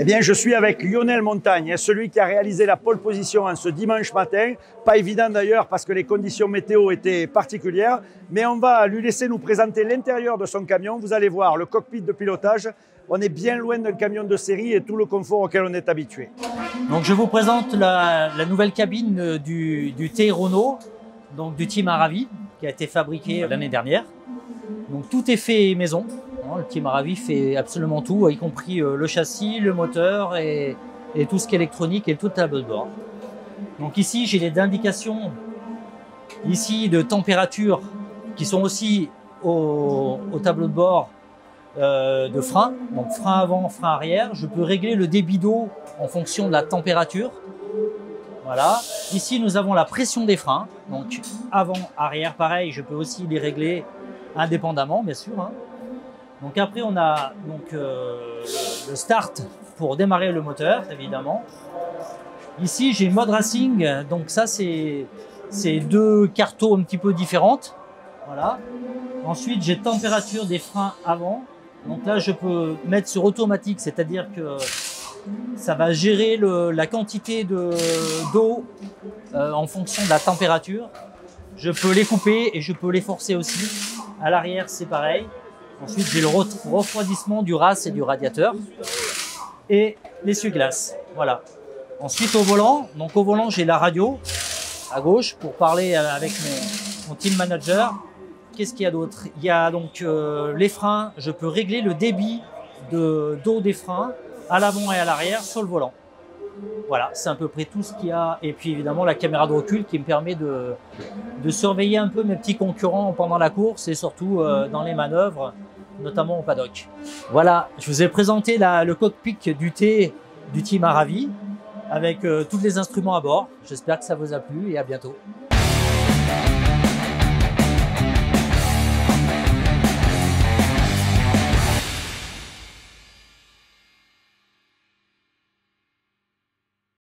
Eh bien, je suis avec Lionel Montagne, celui qui a réalisé la pole position en ce dimanche matin. Pas évident d'ailleurs parce que les conditions météo étaient particulières, mais on va lui laisser nous présenter l'intérieur de son camion. Vous allez voir le cockpit de pilotage. On est bien loin d'un camion de série et tout le confort auquel on est habitué. Donc, je vous présente la nouvelle cabine du T Renault, donc du Team Aravi, qui a été fabriqué l'année dernière. Donc, tout est fait maison. Le Team Aravi fait absolument tout, y compris le châssis, le moteur et tout ce qui est électronique et tout le tableau de bord. Donc ici, j'ai des indications ici de température qui sont aussi au tableau de bord de frein. Donc frein avant, frein arrière. Je peux régler le débit d'eau en fonction de la température. Voilà. Ici, nous avons la pression des freins. Donc avant, arrière, pareil, je peux aussi les régler indépendamment, bien sûr. Donc après, on a donc, le start pour démarrer le moteur, évidemment. Ici, j'ai mode racing. Donc ça, c'est deux cartons un petit peu différentes. Voilà. Ensuite, j'ai température des freins avant. Donc là, je peux mettre sur automatique, c'est-à-dire que ça va gérer la quantité d'eau en fonction de la température. Je peux les couper et je peux les forcer aussi. À l'arrière, c'est pareil. Ensuite, j'ai le refroidissement du RAS et du radiateur et l'essuie-glace. Voilà. Ensuite, au volant, j'ai la radio à gauche pour parler avec mon team manager. Qu'est-ce qu'il y a d'autre? Il y a donc les freins. Je peux régler le débit d'eau des freins à l'avant et à l'arrière sur le volant. Voilà, c'est à peu près tout ce qu'il y a. Et puis évidemment, la caméra de recul qui me permet de surveiller un peu mes petits concurrents pendant la course et surtout dans les manœuvres, notamment au paddock. Voilà, je vous ai présenté le cockpit du Team Aravi avec tous les instruments à bord. J'espère que ça vous a plu et à bientôt.